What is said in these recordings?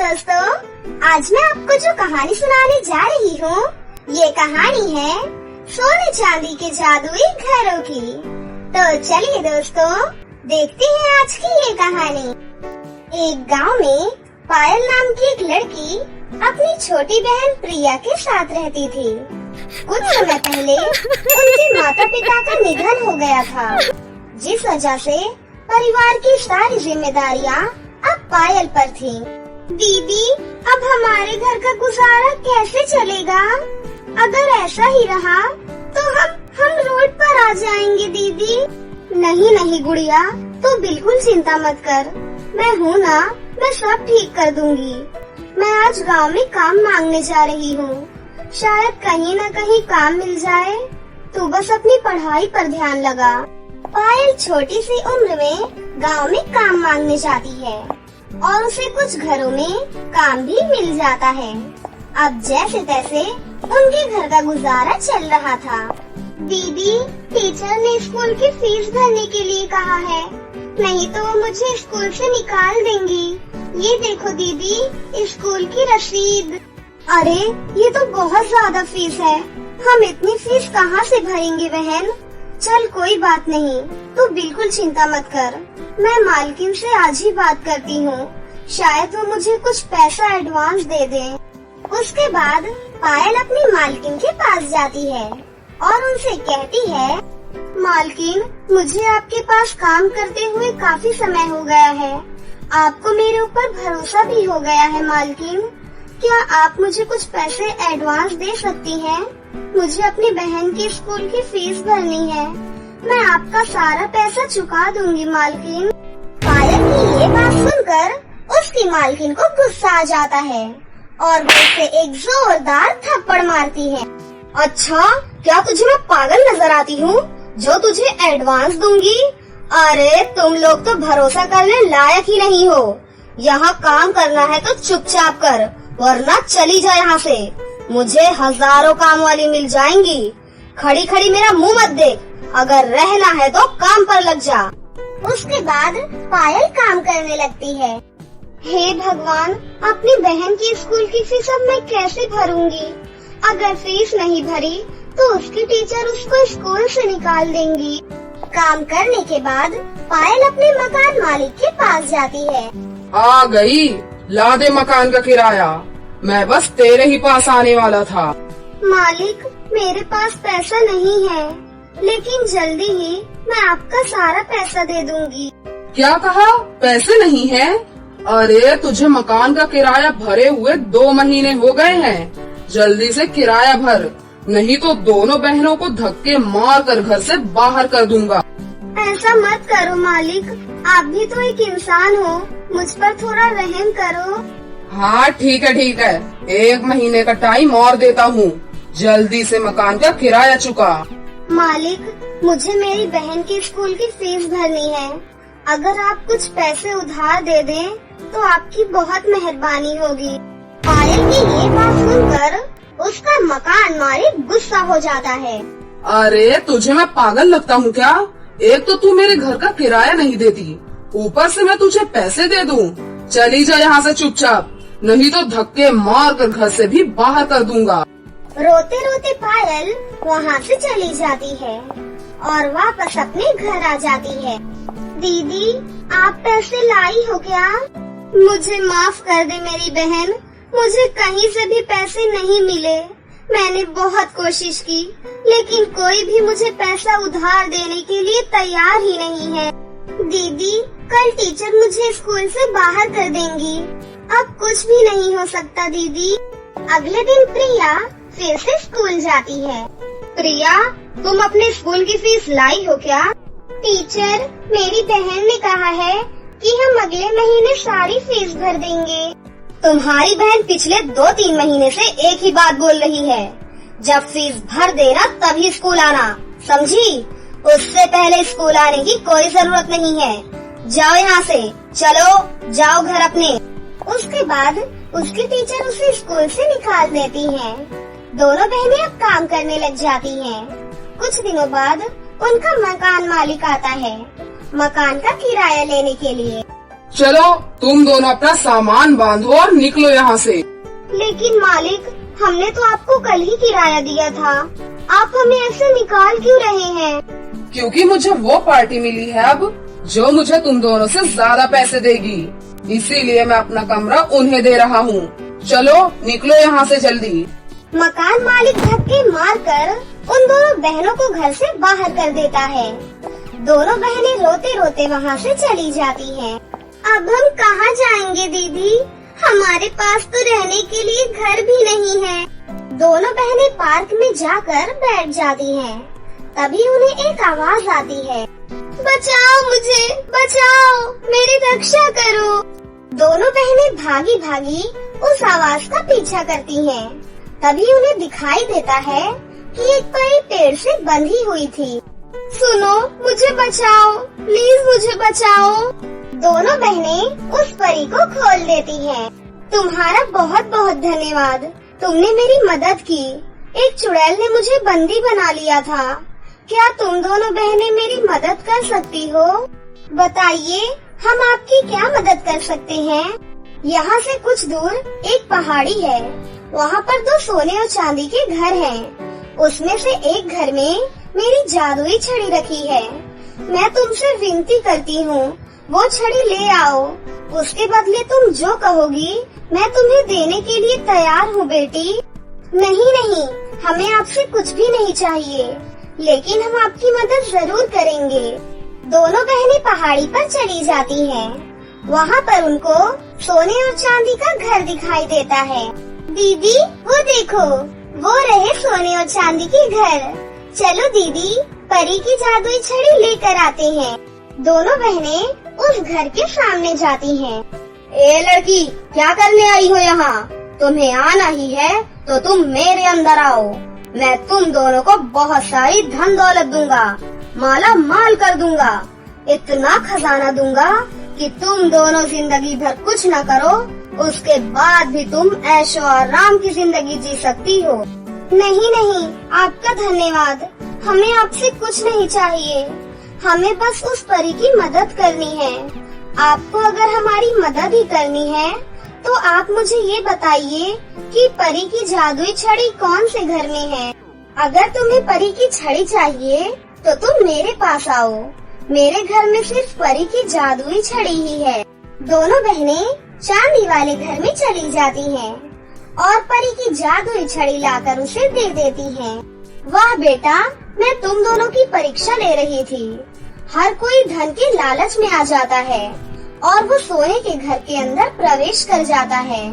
दोस्तों, आज मैं आपको जो कहानी सुनाने जा रही हूँ, ये कहानी है सोने चांदी के जादुई घरों की। तो चलिए दोस्तों, देखते हैं आज की ये कहानी। एक गांव में पायल नाम की एक लड़की अपनी छोटी बहन प्रिया के साथ रहती थी। कुछ समय पहले उनके माता पिता का निधन हो गया था, जिस वजह से परिवार की सारी जिम्मेदारियाँ अब पायल पर थी। दीदी, अब हमारे घर का गुजारा कैसे चलेगा? अगर ऐसा ही रहा तो हम रोड पर आ जाएंगे दीदी। नहीं नहीं गुड़िया, तू बिल्कुल चिंता मत कर, मैं हूँ ना, मैं सब ठीक कर दूंगी। मैं आज गांव में काम मांगने जा रही हूँ, शायद कहीं न कहीं काम मिल जाए। तू बस अपनी पढ़ाई पर ध्यान लगा। पायल छोटी सी उम्र में गांव में काम मांगने जाती है और उसे कुछ घरों में काम भी मिल जाता है। अब जैसे तैसे उनके घर का गुजारा चल रहा था। दीदी, टीचर ने स्कूल की फीस भरने के लिए कहा है, नहीं तो वो मुझे स्कूल से निकाल देंगी। ये देखो दीदी, स्कूल की रसीद। अरे, ये तो बहुत ज्यादा फीस है, हम इतनी फीस कहाँ से भरेंगे बहन? चल कोई बात नहीं, तू बिल्कुल चिंता मत कर, मैं मालकिन से आज ही बात करती हूँ, शायद वो मुझे कुछ पैसा एडवांस दे दे। उसके बाद पायल अपनी मालकिन के पास जाती है और उनसे कहती है, मालकिन, मुझे आपके पास काम करते हुए काफी समय हो गया है, आपको मेरे ऊपर भरोसा भी हो गया है मालकिन, क्या आप मुझे कुछ पैसे एडवांस दे सकती हैं? मुझे अपनी बहन की स्कूल की फीस भरनी है, मैं आपका सारा पैसा चुका दूंगी मालकिन। पायल की ये बात सुनकर उसकी मालकिन को गुस्सा आ जाता है और वो उसे एक जोरदार थप्पड़ मारती है। अच्छा, क्या तुझे मैं पागल नजर आती हूँ जो तुझे एडवांस दूंगी? अरे तुम लोग तो भरोसा करने लायक ही नहीं हो। यहाँ काम करना है तो चुपचाप कर, वरना चली जा यहाँ से। मुझे हजारों काम वाली मिल जाएंगी। खड़ी खड़ी मेरा मुंह मत देख, अगर रहना है तो काम पर लग जा। उसके बाद पायल काम करने लगती है। हे भगवान, अपनी बहन की स्कूल की फीस अब मैं कैसे भरूंगी? अगर फीस नहीं भरी तो उसकी टीचर उसको स्कूल से निकाल देंगी। काम करने के बाद पायल अपने मकान मालिक के पास जाती है। आ गई, ला दे मकान का किराया, मैं बस तेरे ही पास आने वाला था। मालिक, मेरे पास पैसा नहीं है, लेकिन जल्दी ही मैं आपका सारा पैसा दे दूंगी। क्या कहा? पैसे नहीं है? अरे तुझे मकान का किराया भरे हुए 2 महीने हो गए हैं, जल्दी से किराया भर, नहीं तो दोनों बहनों को धक्के मार कर घर से बाहर कर दूंगा। ऐसा मत करो मालिक, आप भी तो एक इंसान हो, मुझ पर थोड़ा रहम करो। हाँ ठीक है, 1 महीने का टाइम और देता हूँ, जल्दी से मकान का किराया चुका। मालिक, मुझे मेरी बहन की स्कूल की फीस भरनी है, अगर आप कुछ पैसे उधार दे दें तो आपकी बहुत मेहरबानी होगी। पायल की ये बात सुनकर उसका मकान मालिक गुस्सा हो जाता है। अरे तुझे मैं पागल लगता हूँ क्या? एक तो तू मेरे घर का किराया नहीं देती, ऊपर से मैं तुझे पैसे दे दूँ? चली जा यहाँ से चुपचाप, नहीं तो धक्के मार कर घर से भी बाहर कर दूंगा। रोते रोते पायल वहाँ से चली जाती है और वापस अपने घर आ जाती है। दीदी, आप पैसे लाई हो क्या? मुझे माफ कर दे मेरी बहन, मुझे कहीं से भी पैसे नहीं मिले। मैंने बहुत कोशिश की, लेकिन कोई भी मुझे पैसा उधार देने के लिए तैयार ही नहीं है। दीदी, कल टीचर मुझे स्कूल से बाहर कर देंगी, अब कुछ भी नहीं हो सकता दीदी। अगले दिन प्रिया फिर से स्कूल जाती है। प्रिया, तुम अपने स्कूल की फीस लाई हो क्या? टीचर, मेरी बहन ने कहा है कि हम अगले महीने सारी फीस भर देंगे। तुम्हारी बहन पिछले 2-3 महीने से एक ही बात बोल रही है, जब फीस भर देना तभी स्कूल आना, समझी? उससे पहले स्कूल आने की कोई जरूरत नहीं है। जाओ यहाँ से, चलो जाओ घर अपने। उसके बाद उसकी टीचर उसे स्कूल से निकाल देती हैं। दोनों बहनें अब काम करने लग जाती हैं। कुछ दिनों बाद उनका मकान मालिक आता है मकान का किराया लेने के लिए। चलो तुम दोनों अपना सामान बांधो और निकलो यहाँ से। लेकिन मालिक, हमने तो आपको कल ही किराया दिया था, आप हमें ऐसे निकाल क्यों रहे हैं? क्योंकि मुझे वो पार्टी मिली है अब जो मुझे तुम दोनों से ज्यादा पैसे देगी, इसीलिए मैं अपना कमरा उन्हें दे रहा हूँ। चलो निकलो यहाँ से जल्दी। मकान मालिक धक्के मारकर उन दोनों बहनों को घर से बाहर कर देता है। दोनों बहनें रोते रोते वहाँ से चली जाती हैं। अब हम कहाँ जाएंगे दीदी? हमारे पास तो रहने के लिए घर भी नहीं है। दोनों बहनें पार्क में जाकर बैठ जाती हैं। तभी उन्हें एक आवाज आती है, बचाओ मुझे, बचाओ, मेरी रक्षा करो। दोनों बहनें भागी भागी उस आवाज का पीछा करती हैं। तभी उन्हें दिखाई देता है कि एक परी पेड़ से बंधी हुई थी। सुनो, मुझे बचाओ, प्लीज मुझे बचाओ। दोनों बहनें उस परी को खोल देती हैं। तुम्हारा बहुत बहुत धन्यवाद, तुमने मेरी मदद की। एक चुड़ैल ने मुझे बंदी बना लिया था। क्या तुम दोनों बहनें मेरी मदद कर सकती हो? बताइए, हम आपकी क्या मदद कर सकते हैं? यहाँ से कुछ दूर एक पहाड़ी है, वहाँ पर 2 सोने और चांदी के घर हैं। उसमें से एक घर में मेरी जादुई छड़ी रखी है। मैं तुमसे विनती करती हूँ, वो छड़ी ले आओ। उसके बदले तुम जो कहोगी मैं तुम्हें देने के लिए तैयार हूँ बेटी। नहीं नहीं, हमें आपसे कुछ भी नहीं चाहिए, लेकिन हम आपकी मदद जरूर करेंगे। दोनों बहनें पहाड़ी पर चली जाती हैं। वहाँ पर उनको सोने और चांदी का घर दिखाई देता है। दीदी, वो देखो, वो रहे सोने और चांदी के घर। चलो दीदी, परी की जादुई छड़ी लेकर आते हैं। दोनों बहनें उस घर के सामने जाती हैं। ए लड़की, क्या करने आई हो यहाँ? तुम्हें आना ही है तो तुम मेरे अंदर आओ। मैं तुम दोनों को बहुत सारी धन दौलत दूंगा, माला माल कर दूंगा। इतना खजाना दूंगा कि तुम दोनों जिंदगी भर कुछ न करो, उसके बाद भी तुम ऐशो आराम की जिंदगी जी सकती हो। नहीं नहीं, आपका धन्यवाद, हमें आपसे कुछ नहीं चाहिए। हमें बस उस परी की मदद करनी है। आपको अगर हमारी मदद ही करनी है तो आप मुझे ये बताइए कि परी की जादुई छड़ी कौन से घर में है? अगर तुम्हें परी की छड़ी चाहिए तो तुम मेरे पास आओ। मेरे घर में सिर्फ परी की जादुई छड़ी ही है। दोनों बहनें चांदी वाले घर में चली जाती हैं और परी की जादुई छड़ी लाकर उसे दे देती हैं। वाह बेटा, मैं तुम दोनों की परीक्षा ले रही थी। हर कोई धन के लालच में आ जाता है और वो सोने के घर के अंदर प्रवेश कर जाता है,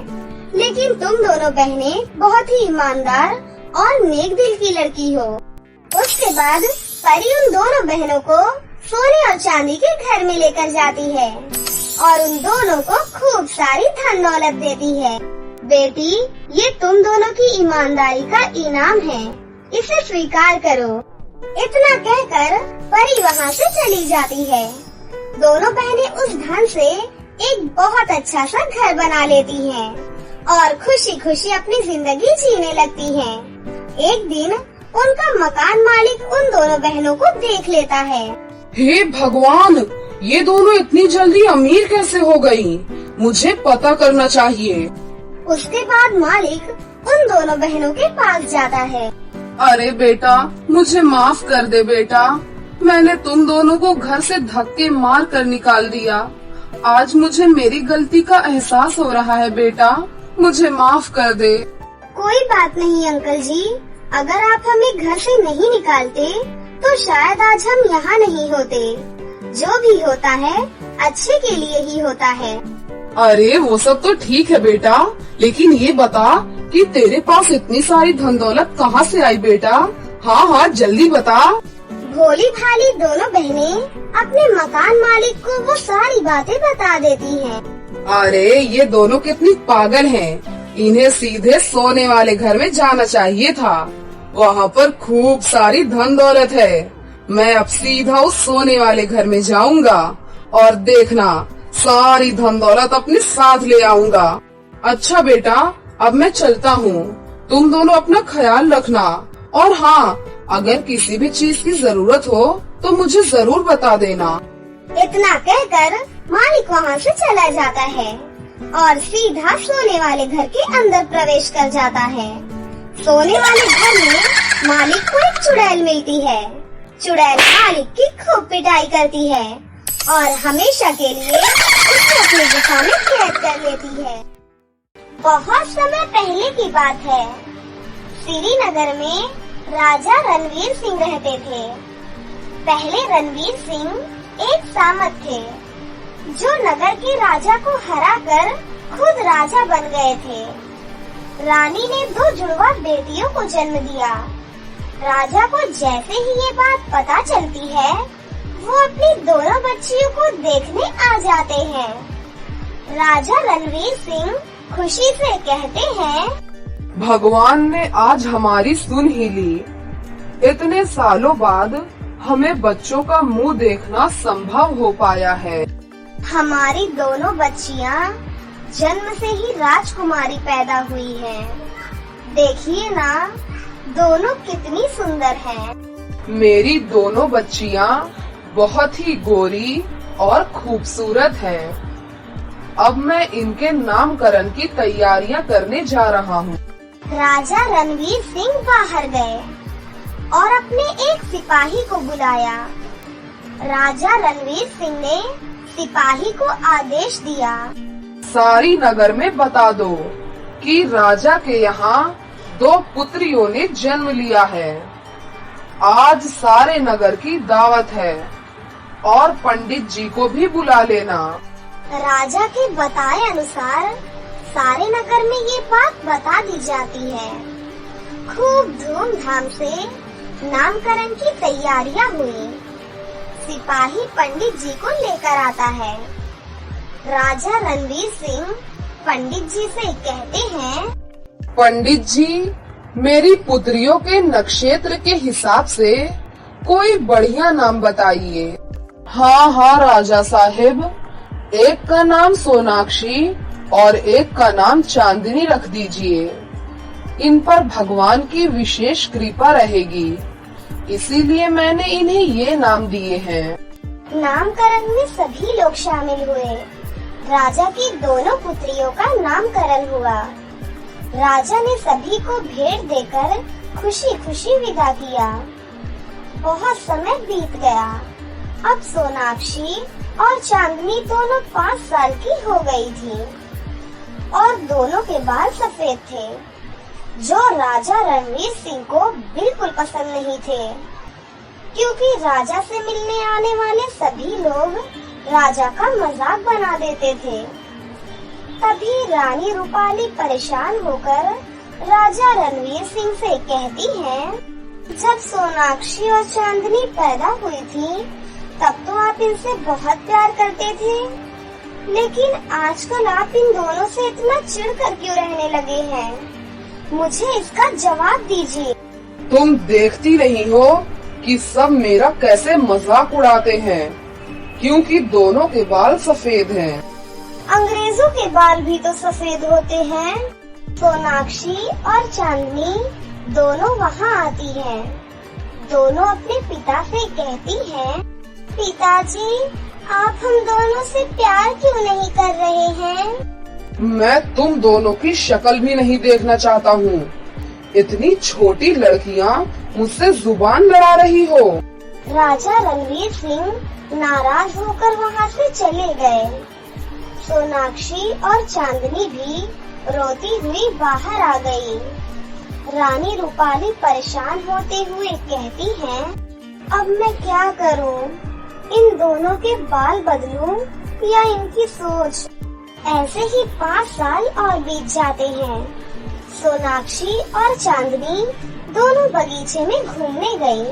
लेकिन तुम दोनों बहनें बहुत ही ईमानदार और नेक दिल की लड़की हो। उसके बाद परी उन दोनों बहनों को सोने और चांदी के घर में लेकर जाती है और उन दोनों को खूब सारी धन दौलत देती है। बेटी, ये तुम दोनों की ईमानदारी का इनाम है, इसे स्वीकार करो। इतना कहकर परी वहाँ से चली जाती है। दोनों बहनें उस धन से एक बहुत अच्छा सा घर बना लेती हैं और खुशी खुशी अपनी जिंदगी जीने लगती हैं। एक दिन उनका मकान मालिक उन दोनों बहनों को देख लेता है। हे भगवान, ये दोनों इतनी जल्दी अमीर कैसे हो गई? मुझे पता करना चाहिए। उसके बाद मालिक उन दोनों बहनों के पास जाता है। अरे बेटा, मुझे माफ कर दे बेटा, मैंने तुम दोनों को घर से धक्के मार कर निकाल दिया। आज मुझे मेरी गलती का एहसास हो रहा है बेटा, मुझे माफ कर दे। कोई बात नहीं अंकल जी, अगर आप हमें घर से नहीं निकालते तो शायद आज हम यहाँ नहीं होते। जो भी होता है अच्छे के लिए ही होता है। अरे वो सब तो ठीक है बेटा, लेकिन ये बता कि तेरे पास इतनी सारी धन दौलत कहाँ से आई बेटा? हाँ हाँ जल्दी बता। भोली भाली दोनों बहनें अपने मकान मालिक को वो सारी बातें बता देती हैं। अरे ये दोनों कितनी पागल हैं, इन्हें सीधे सोने वाले घर में जाना चाहिए था। वहाँ पर खूब सारी धन दौलत है। मैं अब सीधा उस सोने वाले घर में जाऊंगा और देखना सारी धन दौलत अपने साथ ले आऊंगा। अच्छा बेटा, अब मैं चलता हूँ, तुम दोनों अपना ख्याल रखना और हाँ, अगर किसी भी चीज की जरूरत हो तो मुझे जरूर बता देना। इतना कहकर मालिक वहाँ से चला जाता है और सीधा सोने वाले घर के अंदर प्रवेश कर जाता है। सोने वाले घर में मालिक को एक चुड़ैल मिलती है। चुड़ैल मालिक की खूब पिटाई करती है और हमेशा के लिए उसे अपनी गुफा में कैद कर लेती है। बहुत समय पहले की बात है। श्रीनगर में राजा रणवीर सिंह रहते थे। पहले रणवीर सिंह एक सामंत थे जो नगर के राजा को हराकर खुद राजा बन गए थे। रानी ने 2 जुड़वा बेटियों को जन्म दिया। राजा को जैसे ही ये बात पता चलती है, वो अपनी दोनों बच्चियों को देखने आ जाते हैं। राजा रणवीर सिंह खुशी से कहते हैं, भगवान ने आज हमारी सुन ही ली। इतने सालों बाद हमें बच्चों का मुंह देखना संभव हो पाया है। हमारी दोनों बच्चियाँ जन्म से ही राजकुमारी पैदा हुई हैं। देखिए ना, दोनों कितनी सुंदर हैं। मेरी दोनों बच्चियाँ बहुत ही गोरी और खूबसूरत हैं। अब मैं इनके नामकरण की तैयारियां करने जा रहा हूँ। राजा रणवीर सिंह बाहर गए और अपने एक सिपाही को बुलाया। राजा रणवीर सिंह ने सिपाही को आदेश दिया, सारी नगर में बता दो कि राजा के यहाँ 2 पुत्रियों ने जन्म लिया है। आज सारे नगर की दावत है और पंडित जी को भी बुला लेना। राजा के बताए अनुसार सारे नगर में ये बात बता दी जाती है। खूब धूमधाम से नामकरण की तैयारियां हुई। सिपाही पंडित जी को लेकर आता है। राजा रणवीर सिंह पंडित जी से कहते हैं, पंडित जी, मेरी पुत्रियों के नक्षत्र के हिसाब से कोई बढ़िया नाम बताइए। हाँ राजा साहिब, एक का नाम सोनाक्षी और एक का नाम चांदनी रख दीजिए। इन पर भगवान की विशेष कृपा रहेगी, इसीलिए मैंने इन्हें ये नाम दिए हैं। नामकरण में सभी लोग शामिल हुए। राजा की दोनों पुत्रियों का नामकरण हुआ। राजा ने सभी को भेंट देकर खुशी खुशी विदा किया। बहुत समय बीत गया। अब सोनाक्षी और चांदनी दोनों 5 साल की हो गई थी और दोनों के बाल सफेद थे, जो राजा रणवीर सिंह को बिल्कुल पसंद नहीं थे, क्योंकि राजा से मिलने आने वाले सभी लोग राजा का मजाक बना देते थे। तभी रानी रूपाली परेशान होकर राजा रणवीर सिंह से कहती है, जब सोनाक्षी और चांदनी पैदा हुई थी तब तो आप इनसे बहुत प्यार करते थे, लेकिन आजकल आप इन दोनों से इतना चिढ़कर क्यों रहने लगे हैं? मुझे इसका जवाब दीजिए। तुम देखती नहीं हो कि सब मेरा कैसे मजाक उड़ाते हैं, क्योंकि दोनों के बाल सफेद हैं। अंग्रेजों के बाल भी तो सफेद होते हैं। सोनाक्षी और चांदनी दोनों वहाँ आती हैं। दोनों अपने पिता से कहती हैं, पिताजी, आप हम दोनों से प्यार क्यों नहीं कर रहे हैं? मैं तुम दोनों की शक्ल भी नहीं देखना चाहता हूँ। इतनी छोटी लड़कियाँ मुझसे जुबान लड़ा रही हो। राजा रणवीर सिंह नाराज होकर वहाँ से चले गए। सोनाक्षी और चांदनी भी रोती हुई बाहर आ गई। रानी रूपाली परेशान होते हुए कहती हैं, अब मैं क्या करूं? इन दोनों के बाल बदलूं या इनकी सोच? ऐसे ही 5 साल और बीत जाते हैं। सोनाक्षी और चांदनी दोनों बगीचे में घूमने गई।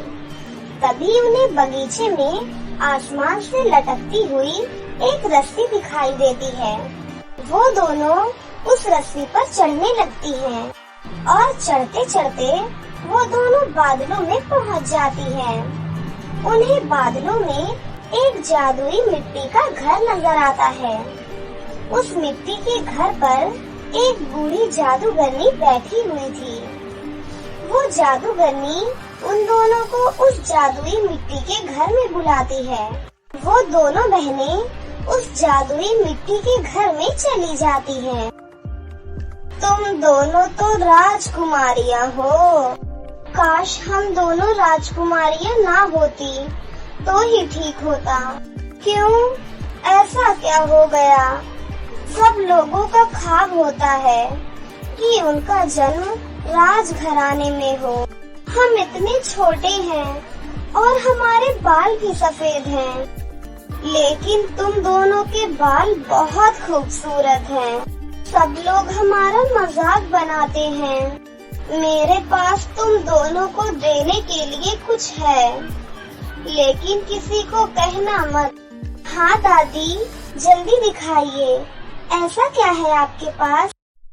तभी उन्हें बगीचे में आसमान से लटकती हुई एक रस्सी दिखाई देती है। वो दोनों उस रस्सी पर चढ़ने लगती हैं और चढ़ते चढ़ते वो दोनों बादलों में पहुंच जाती हैं। उन्हें बादलों में एक जादुई मिट्टी का घर नजर आता है। उस मिट्टी के घर पर एक बूढ़ी जादूगरनी बैठी हुई थी। वो जादूगरनी उन दोनों को उस जादुई मिट्टी के घर में बुलाती है। वो दोनों बहनें उस जादुई मिट्टी के घर में चली जाती है। तुम दोनों तो राजकुमारियां हो। काश हम दोनों राजकुमारियां ना होती तो ही ठीक होता। क्यों, ऐसा क्या हो गया? सब लोगों का ख्वाब होता है कि उनका जन्म राजघराने में हो। हम इतने छोटे हैं और हमारे बाल भी सफेद हैं, लेकिन तुम दोनों के बाल बहुत खूबसूरत हैं। सब लोग हमारा मजाक बनाते हैं। मेरे पास तुम दोनों को देने के लिए कुछ है, लेकिन किसी को कहना मत। हाँ दादी, जल्दी दिखाइए, ऐसा क्या है आपके पास?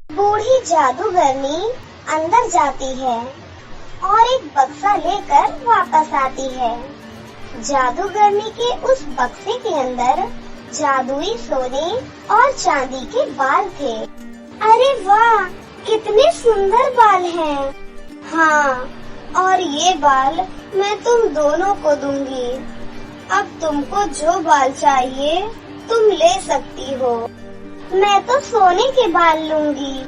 बूढ़ी जादूगरनी अंदर जाती है और एक बक्सा लेकर वापस आती है। जादूगरनी के उस बक्से के अंदर जादुई सोने और चांदी के बाल थे। अरे वाह, कितने सुंदर बाल हैं। हाँ, और ये बाल मैं तुम दोनों को दूंगी। अब तुमको जो बाल चाहिए तुम ले सकती हो। मैं तो सोने के बाल लूंगी।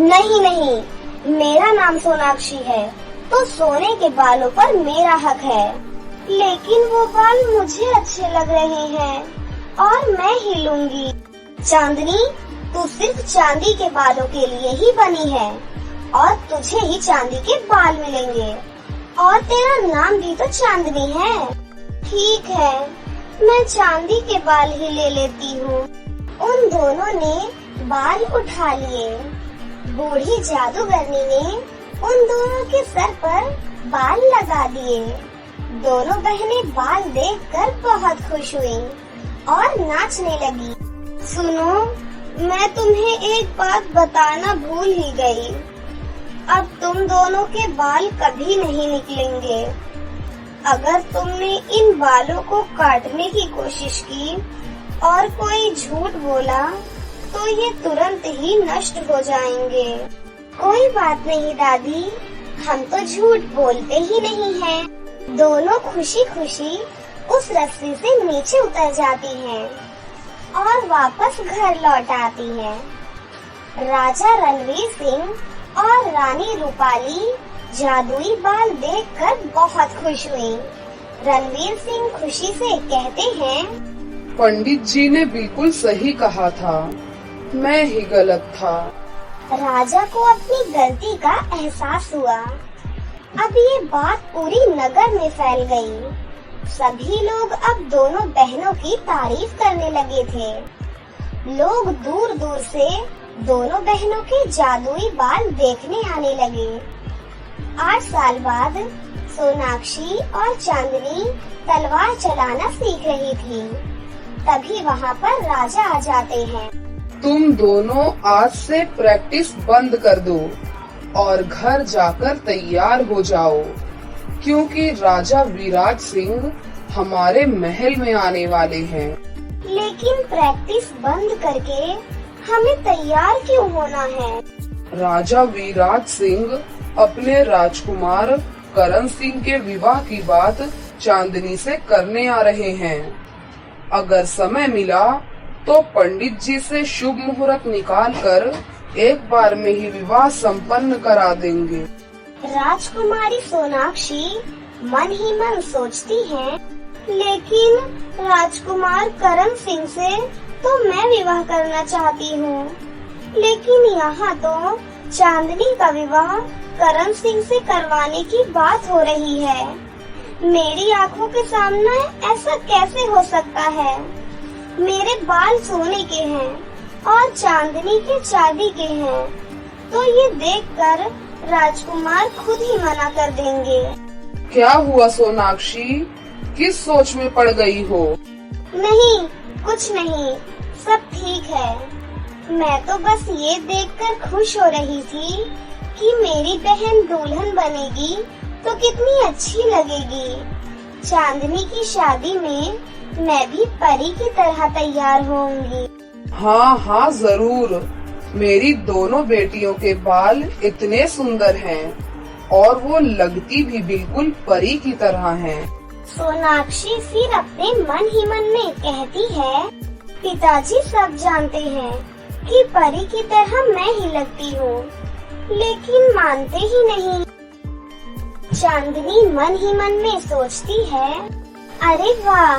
नहीं नहीं, मेरा नाम सोनाक्षी है तो सोने के बालों पर मेरा हक है। लेकिन वो बाल मुझे अच्छे लग रहे हैं और मैं ही लूंगी। चांदनी, तू सिर्फ चांदी के बालों के लिए ही बनी है और तुझे ही चांदी के बाल मिलेंगे। और तेरा नाम भी तो चांदनी है। ठीक है, मैं चांदी के बाल ही ले लेती हूँ। उन दोनों ने बाल उठा लिए। बूढ़ी जादूगरनी ने उन दोनों के सर पर बाल लगा दिए। दोनों बहनें बाल देखकर बहुत खुश हुई और नाचने लगी। सुनो, मैं तुम्हें एक बात बताना भूल ही गई। अब तुम दोनों के बाल कभी नहीं निकलेंगे। अगर तुमने इन बालों को काटने की कोशिश की और कोई झूठ बोला तो ये तुरंत ही नष्ट हो जाएंगे। कोई बात नहीं दादी, हम तो झूठ बोलते ही नहीं हैं। दोनों खुशी खुशी उस रस्सी से नीचे उतर जाती हैं और वापस घर लौट आती हैं। राजा रणवीर सिंह और रानी रूपाली जादुई बाल देखकर बहुत खुश हुई। रणवीर सिंह खुशी से कहते हैं, पंडित जी ने बिल्कुल सही कहा था, मैं ही गलत था। राजा को अपनी गलती का एहसास हुआ। अब ये बात पूरी नगर में फैल गई। सभी लोग अब दोनों बहनों की तारीफ करने लगे थे। लोग दूर दूर से दोनों बहनों के जादुई बाल देखने आने लगे। 8 साल बाद सोनाक्षी और चांदनी तलवार चलाना सीख रही थी। तभी वहाँ पर राजा आ जाते हैं। तुम दोनों आज से प्रैक्टिस बंद कर दो और घर जाकर तैयार हो जाओ, क्योंकि राजा विराज सिंह हमारे महल में आने वाले हैं। लेकिन प्रैक्टिस बंद करके हमें तैयार क्यों होना है? राजा विराज सिंह अपने राजकुमार करण सिंह के विवाह की बात चांदनी से करने आ रहे हैं। अगर समय मिला तो पंडित जी से शुभ मुहूर्त निकालकर एक बार में ही विवाह संपन्न करा देंगे। राजकुमारी सोनाक्षी मन ही मन सोचती है, लेकिन राजकुमार करण सिंह से तो मैं विवाह करना चाहती हूँ। लेकिन यहाँ तो चांदनी का विवाह करण सिंह से करवाने की बात हो रही है। मेरी आँखों के सामने ऐसा कैसे हो सकता है? मेरे बाल सोने के हैं और चांदनी के चांदी के हैं, तो ये देखकर राजकुमार खुद ही मना कर देंगे। क्या हुआ सोनाक्षी, किस सोच में पड़ गई हो? नहीं, कुछ नहीं, सब ठीक है। मैं तो बस ये देखकर खुश हो रही थी कि मेरी बहन दुल्हन बनेगी तो कितनी अच्छी लगेगी। चांदनी की शादी में मैं भी परी की तरह तैयार होंगी। हाँ हाँ जरूर, मेरी दोनों बेटियों के बाल इतने सुंदर हैं और वो लगती भी बिल्कुल परी की तरह हैं। सोनाक्षी फिर अपने मन ही मन में कहती है, पिताजी सब जानते हैं कि परी की तरह मैं ही लगती हूँ, लेकिन मानते ही नहीं। चांदनी मन ही मन में सोचती है, अरे वाह,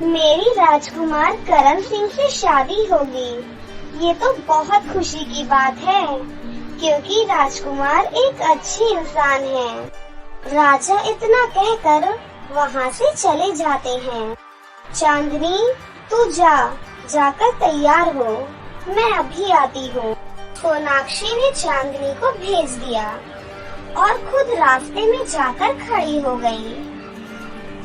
मेरी राजकुमार करण सिंह से शादी होगी। ये तो बहुत खुशी की बात है, क्योंकि राजकुमार एक अच्छे इंसान है। राजा इतना कहकर वहाँ से चले जाते हैं। चांदनी, तू जाकर तैयार हो, मैं अभी आती हूँ। सोनाक्षी ने चांदनी को भेज दिया और खुद रास्ते में जाकर खड़ी हो गई।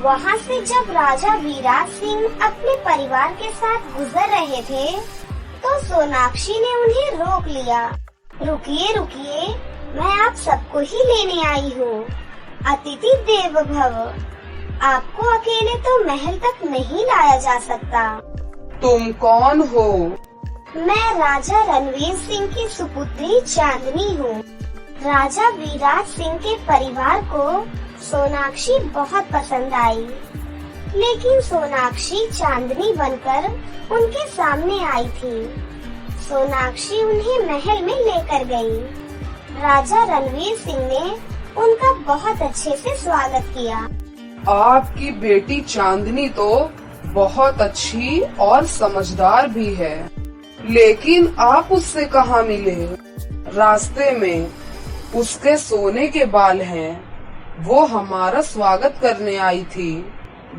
वहाँ से जब राजा विराट सिंह अपने परिवार के साथ गुजर रहे थे, तो सोनाक्षी ने उन्हें रोक लिया। रुकिए रुकिए, मैं आप सबको ही लेने आई हूँ। अतिथि देवो भव। आपको अकेले तो महल तक नहीं लाया जा सकता। तुम कौन हो? मैं राजा रणवीर सिंह की सुपुत्री चांदनी हूँ। राजा विराट सिंह के परिवार को सोनाक्षी बहुत पसंद आई, लेकिन सोनाक्षी चांदनी बनकर उनके सामने आई थी। सोनाक्षी उन्हें महल में लेकर गई। राजा रणवीर सिंह ने उनका बहुत अच्छे से स्वागत किया। आपकी बेटी चांदनी तो बहुत अच्छी और समझदार भी है, लेकिन आप उससे कहाँ मिले? रास्ते में उसके सोने के बाल हैं, वो हमारा स्वागत करने आई थी।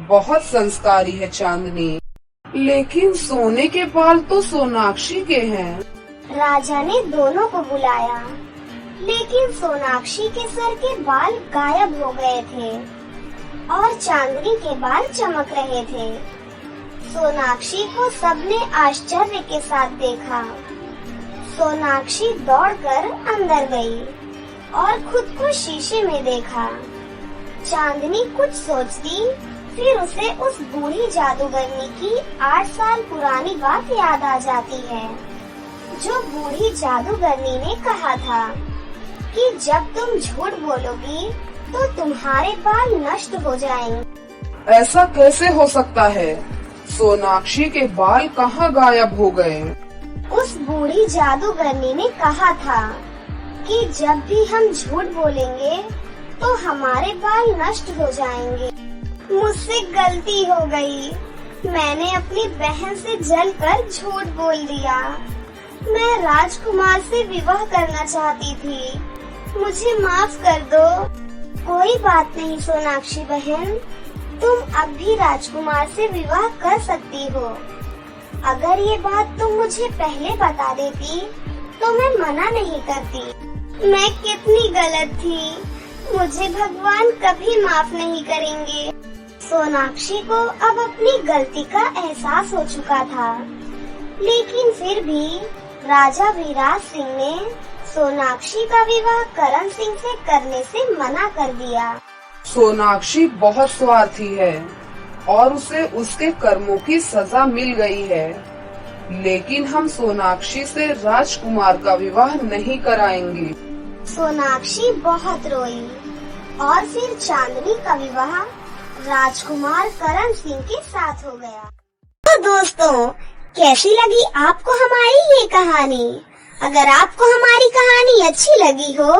बहुत संस्कारी है चांदनी, लेकिन सोने के बाल तो सोनाक्षी के हैं। राजा ने दोनों को बुलाया, लेकिन सोनाक्षी के सर के बाल गायब हो गए थे और चांदनी के बाल चमक रहे थे। सोनाक्षी को सबने आश्चर्य के साथ देखा। सोनाक्षी दौड़कर अंदर गई और खुद को शीशे में देखा। चांदनी कुछ सोचती, फिर उसे उस बूढ़ी जादूगरनी की 8 साल पुरानी बात याद आ जाती है, जो बूढ़ी जादूगरनी ने कहा था कि जब तुम झूठ बोलोगी तो तुम्हारे बाल नष्ट हो जाएंगे। ऐसा कैसे हो सकता है? सोनाक्षी के बाल कहाँ गायब हो गए? उस बूढ़ी जादूगरनी ने कहा था कि जब भी हम झूठ बोलेंगे तो हमारे बाल नष्ट हो जाएंगे। मुझसे गलती हो गई। मैंने अपनी बहन से जलकर झूठ बोल दिया। मैं राजकुमार से विवाह करना चाहती थी। मुझे माफ कर दो। कोई बात नहीं सोनाक्षी बहन, तुम अब भी राजकुमार से विवाह कर सकती हो। अगर ये बात तुम मुझे पहले बता देती तो मैं मना नहीं करती। मैं कितनी गलत थी, मुझे भगवान कभी माफ नहीं करेंगे। सोनाक्षी को अब अपनी गलती का एहसास हो चुका था, लेकिन फिर भी राजा विराट सिंह ने सोनाक्षी का विवाह करण सिंह से करने से मना कर दिया। सोनाक्षी बहुत स्वार्थी है और उसे उसके कर्मों की सजा मिल गई है, लेकिन हम सोनाक्षी से राजकुमार का विवाह नहीं कराएंगे। सोनाक्षी बहुत रोई और फिर चांदनी का विवाह राजकुमार करण सिंह के साथ हो गया। तो दोस्तों, कैसी लगी आपको हमारी ये कहानी? अगर आपको हमारी कहानी अच्छी लगी हो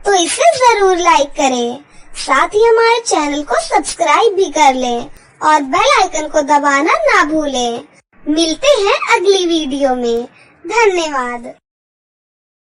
तो इसे जरूर लाइक करें, साथ ही हमारे चैनल को सब्सक्राइब भी कर लें और बेल आइकन को दबाना ना भूलें। मिलते हैं अगली वीडियो में। धन्यवाद।